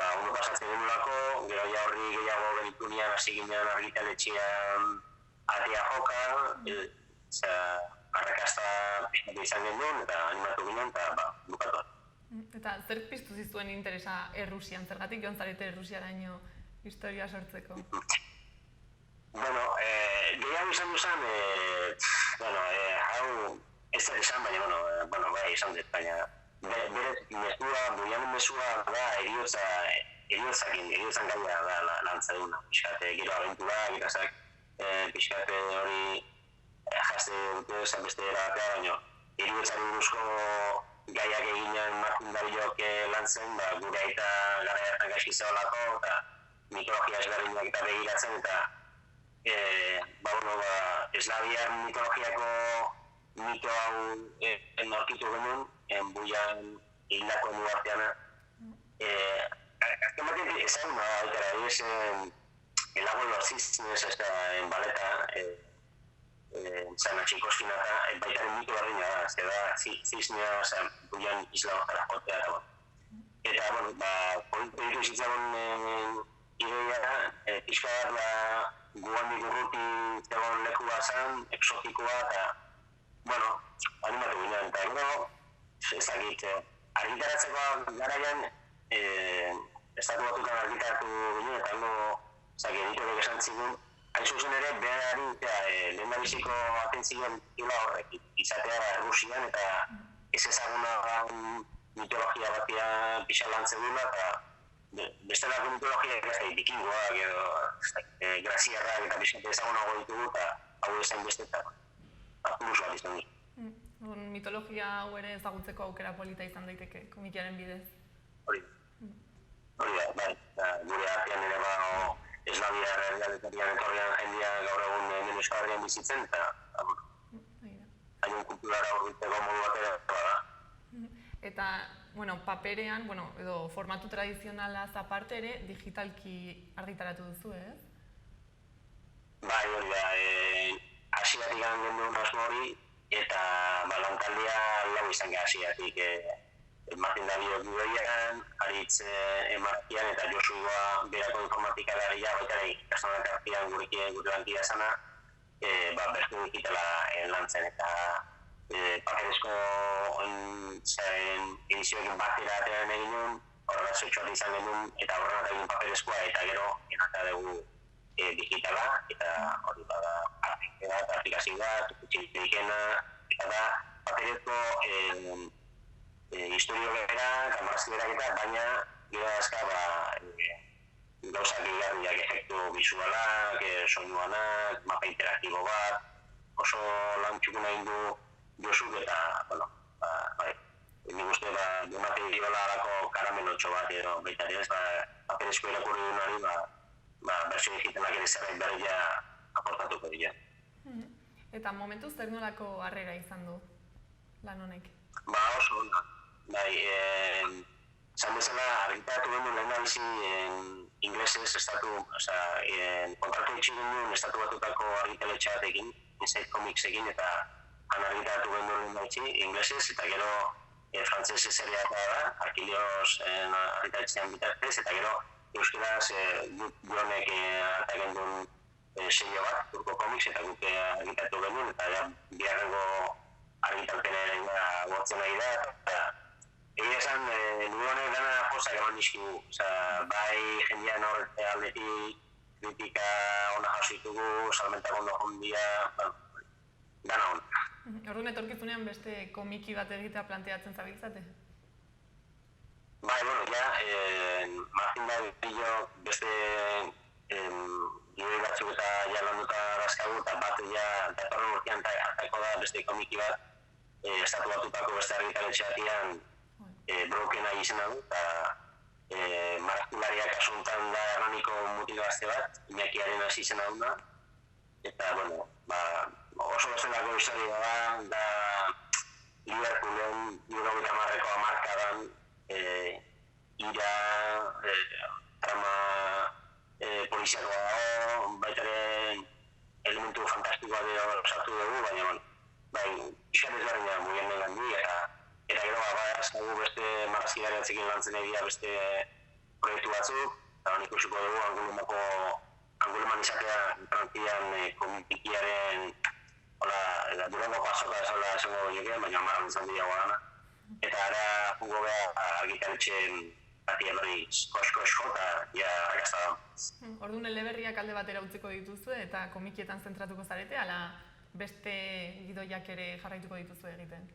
ondo pasatzen genulako, gero ja horri gehiago genitunean hasi ginean argitaletxean atea joka, arrakasta pixkatu izan genuen, eta animatu ginen, eta bukatu. Eta zer piztu zizuen interesa Errusian? Zergatik joan zarete Errusiaraino historia sortzeko? Gehiago izan duzan, hau ez da esan, baina, bai, esan dut, baina bere mezua, Buianen mezua da eriotzan gaia da lantza duna. Pixkate, gero abentura, girazak, pixkate hori jazte dute zen beste erabatea, baina eriotzari buruzko gaiak eginean Martin Dabilok lantzen, gure aita garaiatan gaizki zeolako, eta mitologia ezberdinak eta begiratzen, eta eslaviar mitologiako mito hau norkitu genuen, Buian hildako mugarteana. Azken batean ezagun da, el abuelo cisnes en baleta, zana txikoskinata, baitaren mito berdina da, ez da, cisnea, Buian isla horretara jotea. Eta, politika izitzagon ideia da, pixka bat guandik urruti zegoen leku bat zen, exotikoa, eta, animatu ginen, eta gero, ezagit, argitaratzeko garaian, estatu batutan argitaratu ginen, eta editorek esan zigun, hain zuzen ere, berari, lehen da biziko atentzioan dula horrek, izatea Rusian, eta ez ezaguna mitologia batia pixan lantzen dula, eta bestelako mitologia bikingoak edo graziarrak eta pixan ezagunago ditugu, eta hau ezain bestetan, plus bat izan dut. Mitologia hau ere ezagutzeko aukera polita izan daiteke, komikiaren bidez. Hori da, bai. Gure artean ere eslaviar realitatarian etorrian jendia gaur egun hemen Euskal Herrian bizitzen, eta hain kulturara horreteko modu batera da. Eta, paperean, edo formatu tradizionalaz aparte ere, digitalki argitaratu duzu, ez? Bai, hori da, hasiatik genuen asmo hori, eta lantaldea lau izan hasiatik. Martin Dabilok bidoian, Aritz Markian eta Josua berako informatikaria baita ere ikastolan artean gure lankidea zana, bertu digitala lantzen eta paperezko edizioekin batera atean egin nuen, horrela zoitxoa izan genuen eta horrela egin paperezkoa eta gero enata dugu digitala eta hori bada aplikazioa, tukutxilidikena eta da paperezko historio bera, kamarazki berak eta, baina gero azka gauzak egarriak efektu visualak, soinuanak, mapa interaktibo bat, oso lan txukuna egin du Josuk eta, nik uste demate diola alako karamelotxo bat edo baita ere ez, paperezko irakurri dunari, bersio digitalak ere zerbait berria aportatuko dira. Eta momentuz zer nolako harrera izan du lan honek? Oso ona. Bai, esan bezala, argitaratu genuen lehen abizi inglesez kontratu itxi genuen estatu batutako argitaletxe batekin, Inside Comicsekin, eta han argitaratu genuen lehen abizi inglesez, eta gero frantzesez ere da, Arkilios argitaletxean bitartez, eta gero euskaraz Jonek harta genuen serio bat, Turko Comics, eta guk argitaratu genuen, eta biharrengo argitalpenaren gortzen nahi da, eta egia esan, nire honek dana pozak eman dizkigu. Bai jendean horrete aldetik kritika ona jauzitugu, salmentak ondo jondia, dana hon. Orduan etorkizunean beste komiki bat egitea planteatzen zabiltzate? Bai, Martin Dabilok beste gidoi batzuk eta landuta dazkagu, eta bat datorren urtean hartako da beste komiki bat, estatu batutako beste argitaletxe batian Broken nahi izena du, eta markulariak asuntan da Hernaniko mutilo gazte bat, Iñakiaren hasi izena duna, eta, oso bezalako historia da Liverpoolen 90ko hamarkadan ira, trama poliziakoa dago, baita ere elementu fantastikoa dira osatu dugu, baina pixat ezberdina mugien nahi handi, eta gero azkagu beste marrazkidariatzekin lantzen egia beste proiektu batzuk, eta ikusiko dugu Anguleman izatea frantzian komikiaren Durangoko azoka esango joke, baina amarran izan dira gana. Eta ara jugo beha argitaletxeen batien hori kosko eta argazta da. Orduan eleberriak alde batera utziko dituzue eta komikietan zentratuko zarete, ala beste gidoiak ere jarraituko dituzu egiten?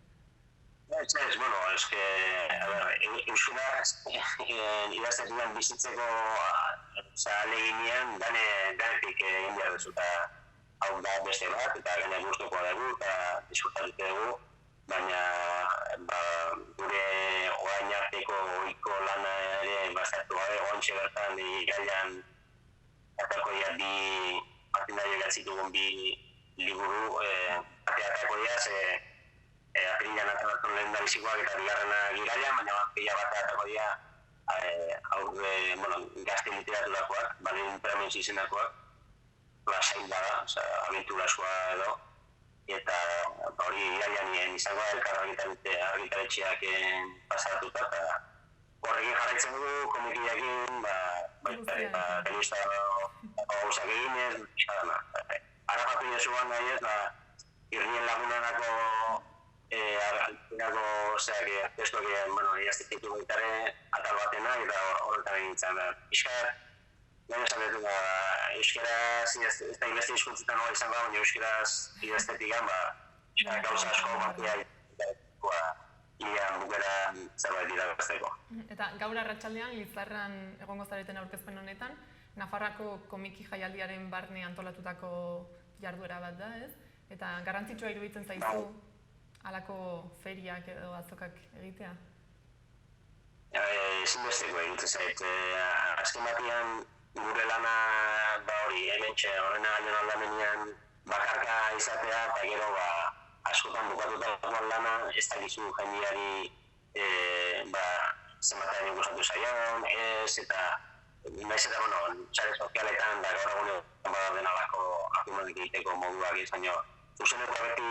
Ez, bueno, eske, a ber, euskaraz idazten duan bizitzeko aleginean danetik egin behar duzu, eta hau da beste bat, eta gane gustukoa dugu, eta disfrutatuko dugu, baina gure orain arteko ohiko lana ere baztertu gabe, oraintxe bertan irailean atako dira bi partidariak atzitugun bi liburu atako dira, apirilean atabatu lehen da bizikoak eta bigarrena girailean, baina pila bat atako dira gazte literaturakoak, Baldin Premios izenakoak, lasain da, abenturazkoa edo, eta hori irailean izango da argitaletxeak pasatuta, eta horrekin jarraitzen dugu komikiakin, telebista gauzak eginez, pixkadana. Harapatu jozuan nahi ez, irrien lagunanako testuak iaztitu baitare atal batena, eta horretan egintzen da. Pixkat, lehen esan dut, euskaraz ez da beste hizkuntzetan hori izango, baina euskaraz idaztetikan, gauza asko batia ilean bukera zerbait irabazteko. Eta gaur arratsaldean Lizarran egongo zareten aurkezpen honetan, Nafarroako komiki jaialdiaren barne antolatutako jarduera bat da, ez? Eta garrantzitsua iruditzen zaizu halako feriak edo azokak egitea? Ezinbesteko egitzen zait. Azken batean gure lana hori, hementxe horrena gaion aldamenean bakarka izatea, eta gero askotan bukatutakoan lana ez dakizu jendeari zenbataren ikusatu zaion, eta naiz eta, sare sozialetan da gaur egunean badauden alako afirmatik egiteko moduak ez, baina zuzeneko beti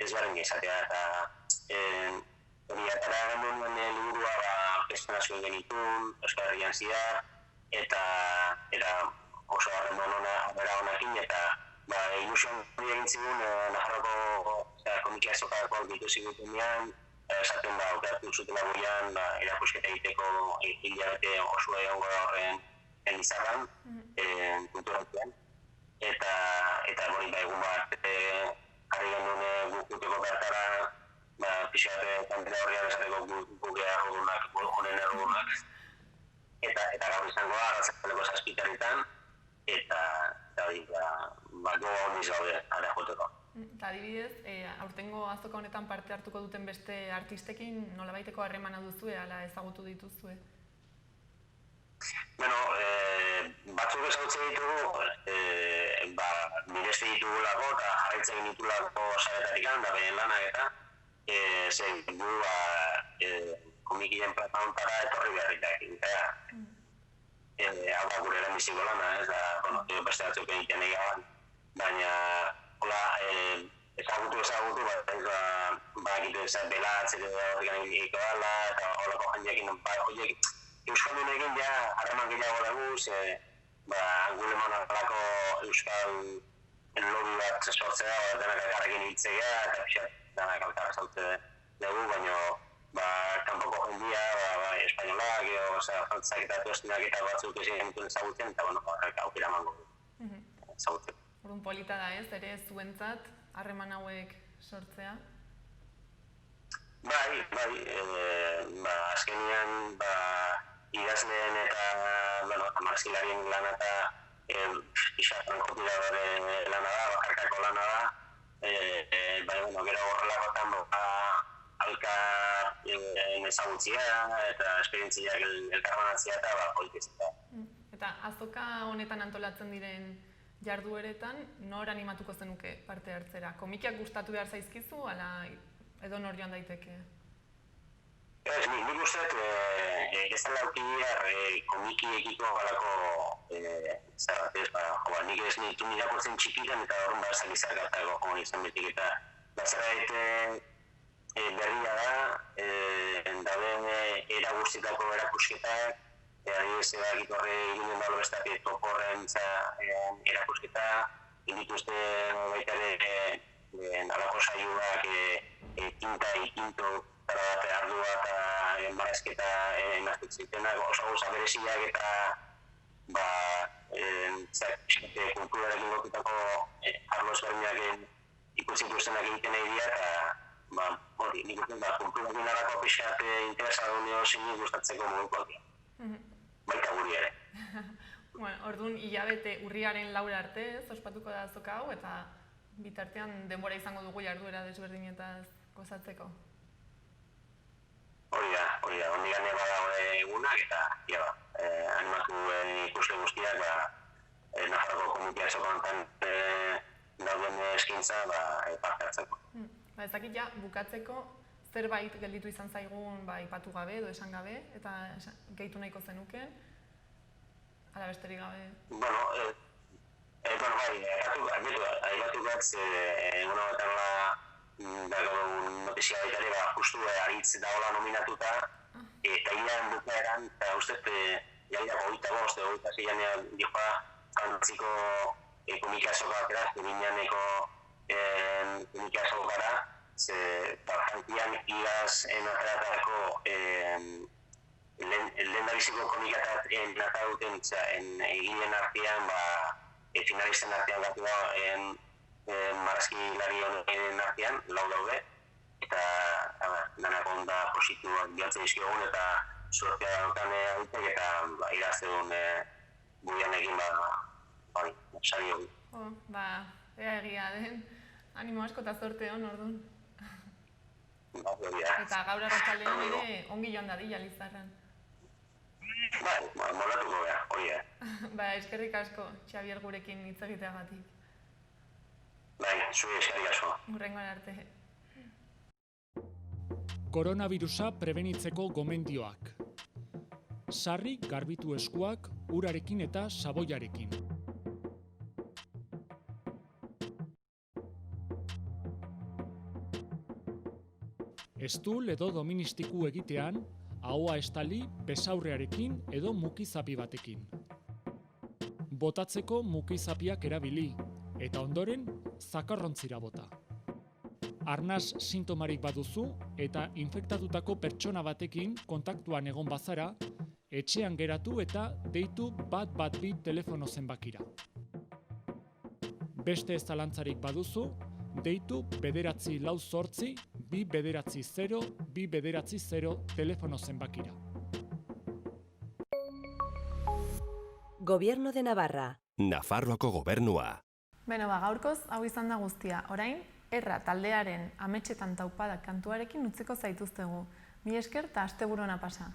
ez garen izatea, eta hori atara genuen liburua orkestan zuen genitun, Euskal Herrian zidar, eta oso bera honakin, eta ilusion hori egin zigun Nafarroko komiki azokako ditu zigutenean, esaten aukeratu zutela guian erakusketa egiteko hilabete oso egongo da horren Lizarran, kulturalpean, eta hori egun bat jarri genuen gukuteko bertara pixate kantela horrean esateko guke errudunak, honen errudunak, eta gaur izango da, arratsaleko 7:00 eta goa hondiz gaude, ara joteko. Eta adibidez, aurtengo azoka honetan parte hartuko duten beste artistekin nolabaiteko harremana duzue, ala ezagutu dituzue? Bueno, batzuk ezagutzen ditugu, mireste ditugulako eta jarraitzen ditugulako saretatik da beren lanak eta komikien plata hontara etorri beharritak egitea. Hau da gure lehenbiziko lana, ez da, beste batzuk egiten egiaban, baina ezagutu, bakitu ezak belatz, horrekan egiko dala, eta horreko jendeekin, horiek euskaldunekin ja harreman gehiago dugu, gure monarkalako euskal lobby bat sortzea, denak elkarrekin hitzea, eta pixat denak elkarra zautze dugu, baina kanpoko jendia, espainolak, frantzak eta tuestinak eta batzuk ezin dituen ezagutzen, eta horrek aukera emango ezagutzen. Orduan polita da ez, ere zuentzat harreman hauek sortzea? Bai, azkenean idazleen eta marzilarien lana eta frankotiradore lana da, bakarkako lana da, baina gero horrelakotan alkar ezagutzia eta esperientziak elkarbanatzea eta politizia. Eta azoka honetan antolatzen diren jardueretan, nor animatuko zenuke parte hartzera? Komikiak gustatu behar zaizkizu, ala edo nor joan daiteke? Ez, nik usteet ez dela aukidea komikiekiko galako zerratez, nik ez nitu mirakurtzen txikitan eta horren barzak izarkartako joan izan betik eta zerbait berria da, dauden era guztietako erakusketak, adibidez egitorre eginen dago beste toporren erakusketa, indituzte baita ere alako saioak tinta ikinto zara bat ardua eta enbarazketa emaztutzitenak, oso gauza bereziak eta kulturarekin lotutako arlo ezberdinak ikusi ikustenak egiten nahi dira, eta hori, nik uste kulturarekin arako pixat interesa dauneo zinik gustatzeko modukoak dira. Baita guri ere. Bueno, orduan, hilabete urriaren laura arte, ospatuko da azoka hau, eta bitartean denbora izango dugu jarduera desberdinetaz gozatzeko. Hori da, ondik gane badago egunak, eta animatu ikusle guztiak, Nafarroko komitea azokontan dauden eskintza parte hartzeko. Ez dakit ja, bukatzeko, zerbait gelditu izan zaigun ipatu gabe edo esan gabe, eta gehitu nahiko zenuken, ala besterik gabe. Aipatu bat, egun hauetan notizia baitare, justu aritz dagoela nominatuta, eta hilean bukaeran, eta uste, jairako 25 dihoa frantziko komika azokatera, Zuriñaneko komika azokara, Frantzian igaz enataratarako lehendabiziko komikatat enata duten eginen artean, finalisten artean gatu da, marrazkilari honen artean, lau daude, eta danak onda positiboak bihatzen izkiogun, eta suertea daukan aditek, eta irazte duen guian egin sari hori. Ea egia den, animo asko eta zorte hon, orduan. Eta gaur arratsaldean ere ongi joan dadila Lizarran. Molatuko beha, hori Eskerrik asko, Xabier gurekin hitz egiteagatik. Zure eskerrik asko. Hurrengoan arte. Koronavirusa prebenitzeko gomendioak. Sarri garbitu eskuak urarekin eta saboiarekin. Estul edo doministiku egitean, ahoa estali besaurrearekin edo mukizapi batekin. Botatzeko mukizapiak erabili, eta ondoren zakarrontzira bota. Arnas sintomarik baduzu eta infektatutako pertsona batekin kontaktuan egon bazara, etxean geratu eta deitu 112 telefono zenbakira. Beste ez zalantzarik baduzu, deitu 948 290 290 telefono zenbakira. Gobierno de Navarra. Nafarroako gobernua. Gaurkoz, hau izan da guztia. Orain, Erra taldearen ametsetan taupadak kantuarekin utziko zaituztegu. Mi esker eta asteburu ona pasa.